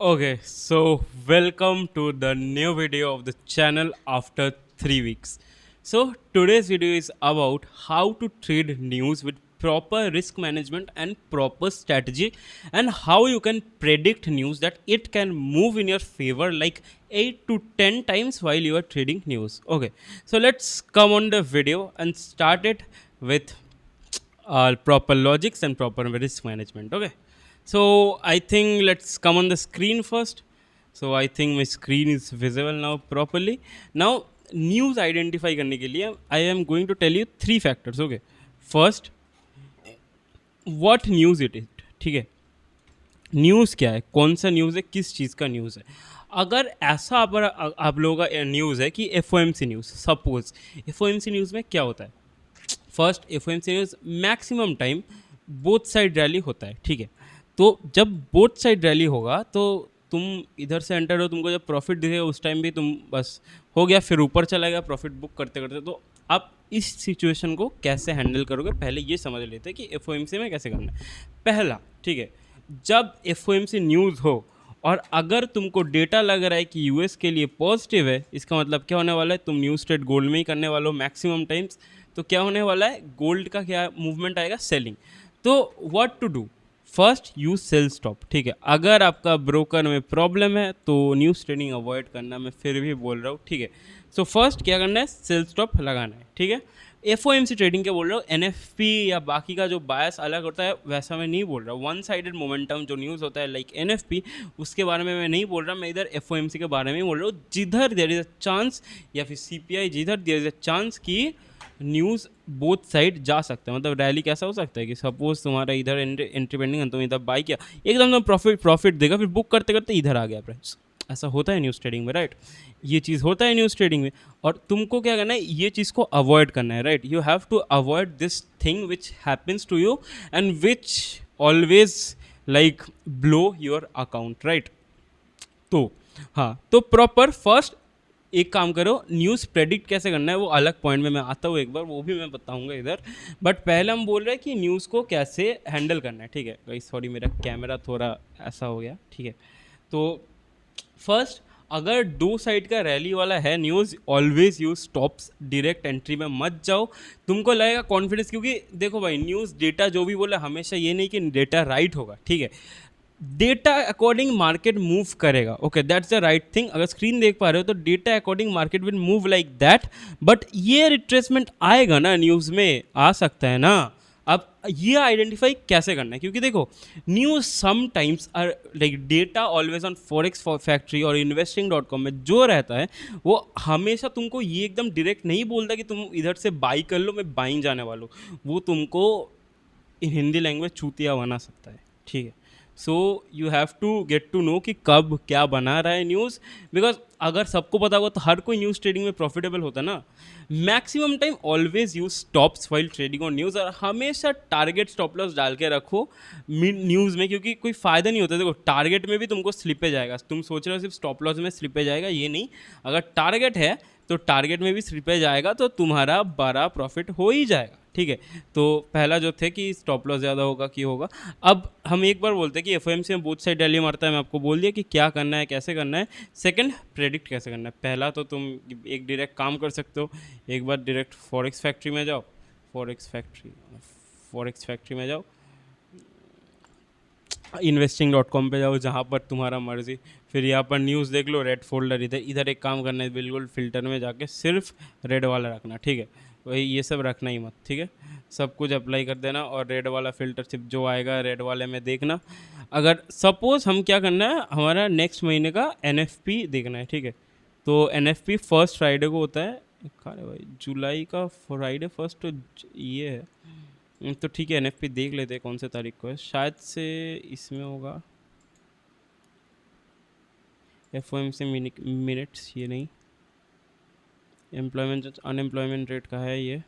Okay, so welcome to the new video of the channel after 3 weeks. So today's video is about how to trade news with proper risk management and proper strategy, and how you can predict news that it can move in your favor like 8 to 10 times while you are trading news. Okay, so let's come on the video and start it with proper logics and proper risk management. Okay, so I think let's come on the screen first. So I think my screen is visible now properly. Now news identify करने के लिए I am going to tell you three factors. Okay, first, what news it is. ठीक है, news क्या है, कौन सा news है, किस चीज़ का न्यूज़ है. अगर ऐसा आप लोगों का न्यूज़ है कि F news, suppose F news में क्या होता है. First, F news maximum time both side rally होता है. ठीक है, तो जब बोथ साइड रैली होगा तो तुम इधर से एंटर हो, तुमको जब प्रॉफिट दिखेगा उस टाइम भी तुम बस हो गया, फिर ऊपर चला गया प्रॉफिट बुक करते करते. तो आप इस सिचुएशन को कैसे हैंडल करोगे, पहले ये समझ लेते हैं कि एफ में कैसे करना है. पहला, ठीक है, जब एफ न्यूज़ हो और अगर तुमको डेटा लग रहा है कि यूएस के लिए पॉजिटिव है, इसका मतलब क्या होने वाला है, तुम न्यूज़ ट्रेड गोल्ड में ही करने वाले हो मैक्सिमम टाइम्स. तो क्या होने वाला है, गोल्ड का क्या मूवमेंट आएगा, सेलिंग. तो what to do, first use sell stop. ठीक है, अगर आपका ब्रोकर में प्रॉब्लम है तो न्यूज़ ट्रेडिंग अवॉइड करना, मैं फिर भी बोल रहा हूँ. ठीक है, सो फर्स्ट क्या करना है, सेल स्टॉप लगाना है. ठीक है, एफ ट्रेडिंग क्या बोल रहा हूँ, एन या बाकी का जो बायस अलग होता है वैसा मैं नहीं बोल रहा हूँ. वन साइडेड मोमेंटम जो न्यूज़ होता है लाइक एन उसके बारे में मैं नहीं बोल रहा. मैं इधर एफ के बारे में ही बोल रहा हूँ, जिधर देयर इज अ चांस, या फिर सी जिधर देयर इज अ चांस कि न्यूज़ बोथ साइड जा सकता है. मतलब रैली कैसा हो सकता है कि सपोज तुम्हारा इधर एंट्री पेंडिंग है, तुम इधर बाई किया, एकदम तुम प्रॉफिट देगा, फिर बुक करते करते इधर आ गया प्राइस. ऐसा होता है न्यूज़ ट्रेडिंग में, राइट. ये चीज़ होता है न्यूज़ ट्रेडिंग में, और तुमको क्या करना है, ये चीज़ को अवॉइड करना है, right. You have to avoid this thing which happens to you and which always like blow your account, right. तो हाँ, तो प्रॉपर फर्स्ट एक काम करो, न्यूज़ प्रेडिक्ट कैसे करना है वो अलग पॉइंट में मैं आता हूँ, एक बार वो भी मैं बताऊँगा इधर. बट पहले हम बोल रहे हैं कि न्यूज़ को कैसे हैंडल करना है. ठीक है गाइस, सॉरी मेरा कैमरा थोड़ा ऐसा हो गया. ठीक है, तो फर्स्ट, अगर दो साइड का रैली वाला है news, always use stops, direct entry में मत जाओ. तुमको लगेगा कॉन्फिडेंस, क्योंकि देखो भाई, न्यूज़ डेटा जो भी बोले हमेशा ये नहीं कि डेटा राइट होगा. ठीक है, डेटा अकॉर्डिंग मार्केट मूव करेगा. Okay, that's the right thing. अगर स्क्रीन देख पा रहे हो तो data according market will move like that. But ये रिट्रेसमेंट आएगा ना, न्यूज़ में आ सकता है ना. अब ये आइडेंटिफाई कैसे करना है, क्योंकि देखो, news sometimes are like data always on forex factory और इन्वेस्टिंग.com में जो रहता है वो हमेशा तुमको ये एकदम डायरेक्ट नहीं बोलता कि तुम इधर से बाई कर लो, मैं बाइंग जाने वाला हूँ. वो तुमको इन हिंदी लैंग्वेज चूतिया बना सकता है. ठीक है, so you have to get to know कि कब क्या बना रहा है न्यूज़. बिकॉज अगर सबको पता होगा तो हर कोई न्यूज़ ट्रेडिंग में प्रॉफिटेबल होता है ना. Maximum time always use stops while trading on news, और हमेशा टारगेट स्टॉप लॉस डाल के रखो न्यूज़ में, क्योंकि कोई फ़ायदा नहीं होता. देखो, टारगेट में भी तुमको स्लिपेज आएगा. तुम सोच रहे हो सिर्फ स्टॉप लॉस में स्लिपेज आएगा, ये नहीं. अगर टारगेट है तो टारगेट में भी स्लिपेज आएगा, तो तुम्हारा बड़ा प्रॉफिट हो ही जाएगा. ठीक है, तो पहला जो थे कि स्टॉप लॉस ज़्यादा होगा कि होगा. अब हम एक बार बोलते हैं कि एफ में बोथ साइड रैली मारता है. मैं आपको बोल दिया कि क्या करना है, कैसे करना है. सेकंड, प्रेडिक्ट कैसे करना है. पहला तो तुम एक डायरेक्ट काम कर सकते हो, एक बार डायरेक्ट फॉरेक्स फैक्ट्री में जाओ. फॉरेक्स फैक्ट्री में जाओ, इन्वेस्टिंग.com पे जाओ, जहाँ पर तुम्हारा मर्जी. फिर यहाँ पर न्यूज़ देख लो, रेड फोल्डर इधर इधर. एक काम करना है, बिल्कुल फिल्टर में जाके सिर्फ रेड वाला रखना. ठीक है, वही ये सब रखना ही मत. ठीक है, सब कुछ अप्लाई कर देना, और रेड वाला फिल्टर सिर्फ जो आएगा रेड वाले में देखना. अगर सपोज हम क्या करना है, हमारा नेक्स्ट महीने का एन देखना है. ठीक है, तो एन फर्स्ट फ्राइडे को होता है. अरे भाई, जुलाई का फ्राइडे फर्स्ट तो ये है. तो ठीक है, एन देख लेते हैं कौन से तारीख को है. शायद से इसमें होगा एफ से मिनट्स, ये नहीं. एम्प्लॉयमेंट अनएम्प्लॉयमेंट रेट का है ये.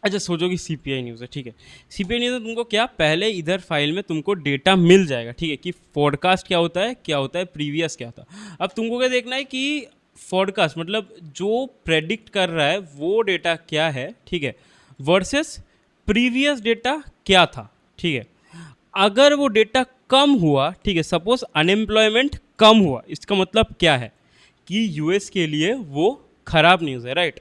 अच्छा, सोचो कि सीपीआई न्यूज़ है. ठीक है, सीपीआई न्यूज़ में तुमको क्या, पहले इधर फाइल में तुमको डेटा मिल जाएगा. ठीक है, कि पॉडकास्ट क्या होता है, क्या होता है, प्रीवियस क्या था. अब तुमको क्या देखना है कि पॉडकास्ट मतलब जो प्रेडिक्ट कर रहा है वो डेटा क्या है. ठीक है, वर्सेस प्रीवियस डेटा क्या था, ठीक है। अगर वो डेटा कम हुआ, ठीक है, सपोज अनएम्प्लॉयमेंट कम हुआ, इसका मतलब क्या है कि यूएस के लिए वो खराब न्यूज़ है, राइट।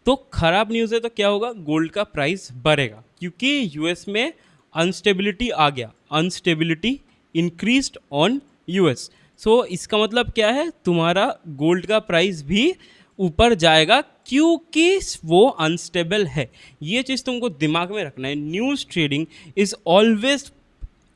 तो खराब न्यूज़ है तो क्या होगा, गोल्ड का प्राइस बढ़ेगा, क्योंकि यूएस में अनस्टेबिलिटी आ गया, अनस्टेबिलिटी इंक्रीज्ड ऑन यूएस। सो इसका मतलब क्या है, तुम्हारा गोल्ड का प्राइस भी ऊपर जाएगा, क्योंकि वो अनस्टेबल है। ये चीज़ तुमको दिमाग में रखना है। News trading is always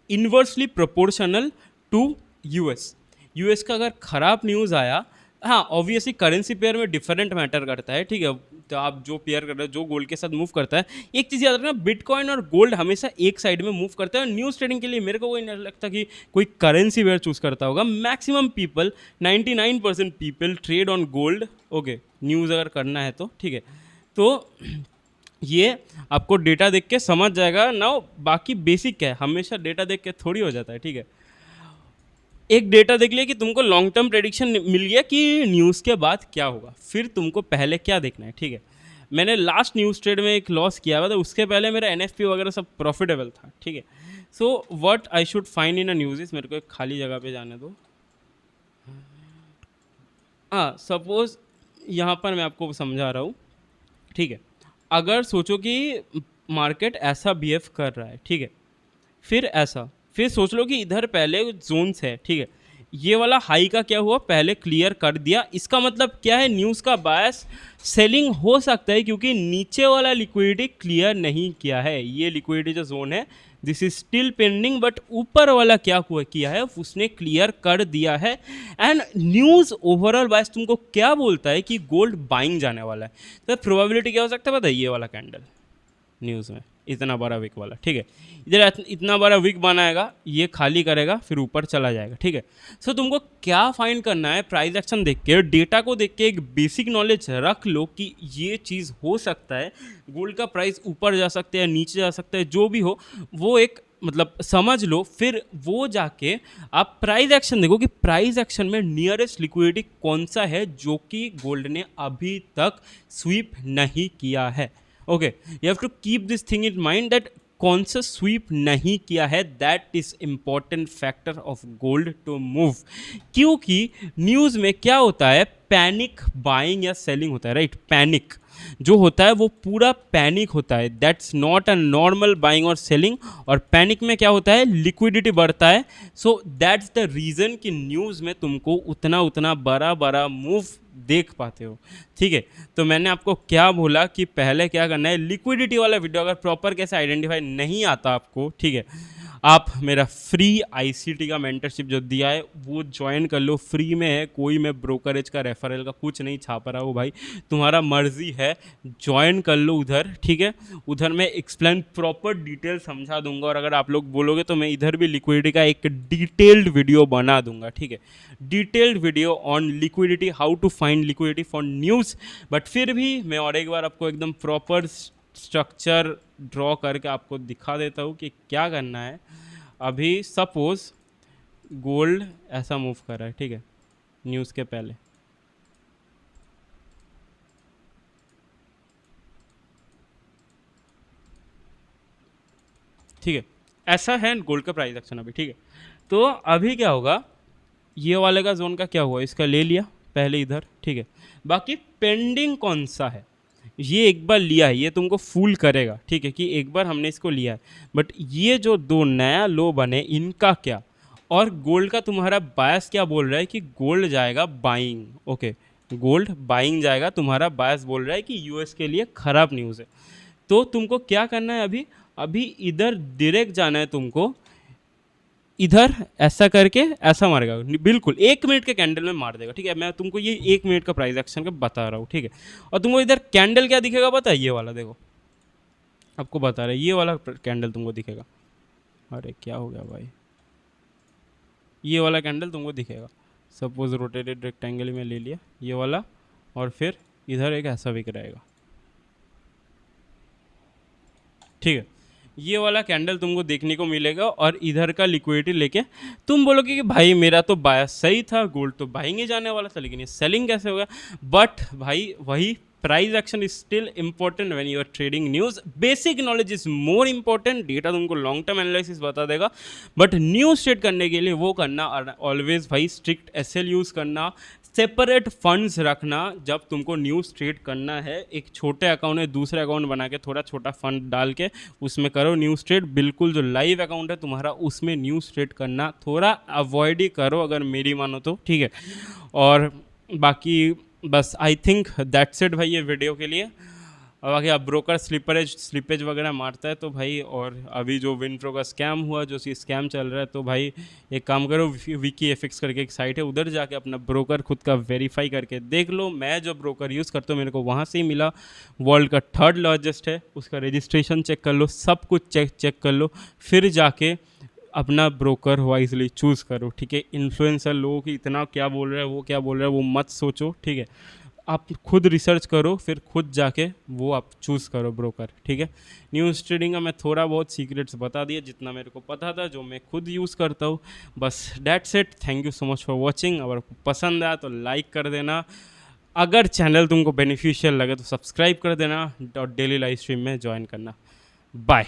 inversely proportional to US. US का अगर खराब न्यूज़ आया, हाँ ऑब्वियसली करेंसी पेयर में डिफरेंट मैटर करता है, ठीक है। तो आप जो पेयर कर रहे हो, जो गोल्ड के साथ मूव करता है, एक चीज़ याद रखना, बिटकॉइन और गोल्ड हमेशा एक साइड में मूव करता है। और न्यूज़ ट्रेडिंग के लिए मेरे को कोई नहीं लगता कि कोई करेंसी पेयर चूज करता होगा। Maximum people, 99% people trade on gold, okay, news अगर करना है तो, ठीक है। तो ये आपको डेटा देख के समझ जाएगा ना। बाकी बेसिक है, हमेशा डेटा देख के थोड़ी हो जाता है, ठीक है। एक डेटा देख लिया कि तुमको लॉन्ग टर्म प्रेडिक्शन मिल गया कि न्यूज़ के बाद क्या होगा, फिर तुमको पहले क्या देखना है, ठीक है। मैंने लास्ट न्यूज़ ट्रेड में एक लॉस किया हुआ था, उसके पहले मेरा एनएफपी वगैरह सब प्रॉफिटेबल था, ठीक है। So what I should find in a news is, मेरे को एक खाली जगह पे जाने दो। हाँ, सपोज यहाँ पर मैं आपको समझा रहा हूँ, ठीक है। अगर सोचो कि मार्केट ऐसा बिहेव कर रहा है, ठीक है, फिर ऐसा, फिर सोच लो कि इधर पहले जोन्स है, ठीक है। ये वाला हाई का क्या हुआ, पहले क्लियर कर दिया। इसका मतलब क्या है, न्यूज़ का बायस सेलिंग हो सकता है, क्योंकि नीचे वाला लिक्विडिटी क्लियर नहीं किया है। ये लिक्विडिटी जो जोन है, this is still pending, but ऊपर वाला क्या हुआ किया है, उसने क्लियर कर दिया है। एंड न्यूज़ ओवरऑल बायस तुमको क्या बोलता है कि गोल्ड बाइंग जाने वाला है। तो प्रोबेबिलिटी क्या हो सकता है पता है, ये वाला कैंडल न्यूज़ में इतना बड़ा विक वाला, ठीक है। इधर इतना बड़ा विक बनाएगा, ये खाली करेगा, फिर ऊपर चला जाएगा, ठीक है। सो तुमको क्या फाइंड करना है, प्राइस एक्शन देख के, डेटा को देख के एक बेसिक नॉलेज रख लो कि ये चीज़ हो सकता है, गोल्ड का प्राइस ऊपर जा सकता है, नीचे जा सकता है, जो भी हो वो एक मतलब समझ लो। फिर वो जाके आप प्राइस एक्शन देखो कि प्राइस एक्शन में नियरेस्ट लिक्विडिटी कौन सा है जो कि गोल्ड ने अभी तक स्वीप नहीं किया है। Okay, you have to keep this thing in mind that कौन सा स्वीप नहीं किया है, that is important factor of gold to move. क्योंकि न्यूज़ में क्या होता है, पैनिक बाइंग या सेलिंग होता है, राइट। पैनिक जो होता है वो पूरा पैनिक होता है, that's not a normal buying और सेलिंग। और पैनिक में क्या होता है, लिक्विडिटी बढ़ता है। सो दैट्स द रीज़न कि न्यूज़ में तुमको उतना उतना बड़ा बड़ा मूव देख पाते हो, ठीक है। तो मैंने आपको क्या बोला कि पहले क्या करना है, लिक्विडिटी वाला वीडियो अगर प्रॉपर कैसे आइडेंटिफाई नहीं आता आपको, ठीक है, आप मेरा फ्री आईसीटी का मेंटरशिप जो दिया है वो ज्वाइन कर लो, फ्री में है। कोई मैं ब्रोकरेज का रेफरल का कुछ नहीं छाप रहा हूँ भाई, तुम्हारा मर्जी है, ज्वाइन कर लो उधर, ठीक है। उधर मैं एक्सप्लेन प्रॉपर डिटेल समझा दूंगा, और अगर आप लोग बोलोगे तो मैं इधर भी लिक्विडिटी का एक डिटेल्ड वीडियो बना दूंगा, ठीक है। Detailed video on liquidity, how to find liquidity for news. But फिर भी मैं और एक बार आपको एकदम प्रॉपर स्ट्रक्चर ड्रॉ करके आपको दिखा देता हूँ कि क्या करना है। अभी सपोज गोल्ड ऐसा मूव कर रहा है, ठीक है, न्यूज़ के पहले, ठीक है, ऐसा है गोल्ड का प्राइस एक्शन अभी, ठीक है। तो अभी क्या होगा, ये वाले का जोन का क्या हुआ, इसका ले लिया पहले इधर, ठीक है। बाकी पेंडिंग कौन सा है, ये एक बार लिया है, ये तुमको फूल करेगा, ठीक है, कि एक बार हमने इसको लिया है। बट ये जो दो नया लो बने, इनका क्या, और गोल्ड का तुम्हारा बायस क्या बोल रहा है कि गोल्ड जाएगा बाइंग, ओके, गोल्ड बाइंग जाएगा, तुम्हारा बायस बोल रहा है कि यूएस के लिए खराब न्यूज़ है। तो तुमको क्या करना है, अभी अभी इधर डायरेक्ट जाना है तुमको, इधर ऐसा करके ऐसा मारेगा, बिल्कुल 1 मिनट के कैंडल में मार देगा, ठीक है। मैं तुमको ये 1 मिनट का प्राइस एक्शन का बता रहा हूँ, ठीक है। और तुमको इधर कैंडल क्या दिखेगा पता है, ये वाला देखो, आपको बता रहा है, ये वाला कैंडल तुमको दिखेगा। अरे क्या हो गया भाई, ये वाला कैंडल तुमको दिखेगा। सपोज रोटेटेड रेक्टेंगल में ले लिया ये वाला, और फिर इधर एक ऐसा विक रहेगा, ठीक है। ये वाला कैंडल तुमको देखने को मिलेगा, और इधर का लिक्विडिटी लेके तुम बोलोगे कि भाई मेरा तो बायस सही था, गोल्ड तो बाइंग ही जाने वाला था, लेकिन ये सेलिंग कैसे हो गया। बट भाई वही price action is still important when you are trading news. Basic knowledge is more important. Data तुमको लॉन्ग टर्म एनालिसिस बता देगा, बट न्यूज़ ट्रेड करने के लिए वो करना ऑलवेज भाई स्ट्रिक्ट एसएल यूज़ करना, सेपरेट फंड्स रखना. जब तुमको न्यूज़ ट्रेड करना है, एक छोटे अकाउंट में दूसरे अकाउंट बना के थोड़ा छोटा फंड डाल के उसमें करो न्यूज़ ट्रेड. बिल्कुल जो लाइव अकाउंट है तुम्हारा उसमें न्यूज़ ट्रेड करना थोड़ा अवॉइड ही करो, अगर मेरी मानो तो, ठीक है. और बाकी बस आई थिंक दैट्स इट भाई ये वीडियो के लिए. अब बाकी अब ब्रोकर स्लिपेज वगैरह मारता है तो भाई, और अभी जो विनप्रो का स्कैम हुआ, जो स्कैम चल रहा है, तो भाई एक काम करो, विकी एफिक्स करके एक साइट है, उधर जाके अपना ब्रोकर खुद का वेरीफाई करके देख लो. मैं जो ब्रोकर यूज़ करता हूँ मेरे को वहाँ से ही मिला, वर्ल्ड का 3rd लार्जेस्ट है. उसका रजिस्ट्रेशन चेक कर लो, सब कुछ चेक कर लो, फिर जाके अपना ब्रोकर वाइजली चूज़ करो, ठीक है. इन्फ्लुएंसर लोगों की इतना क्या बोल रहा है, वो क्या बोल रहा है, वो मत सोचो, ठीक है. आप खुद रिसर्च करो, फिर खुद जाके वो आप चूज़ करो ब्रोकर, ठीक है. न्यूज़ ट्रेडिंग का मैं थोड़ा बहुत सीक्रेट्स बता दिया, जितना मेरे को पता था, जो मैं खुद यूज़ करता हूँ. बस that's it. Thank you so much for watching. अगर पसंद आया तो लाइक कर देना. अगर चैनल तुमको बेनिफिशियल लगे तो सब्सक्राइब कर देना और डेली लाइव स्ट्रीम में ज्वाइन करना. बाय.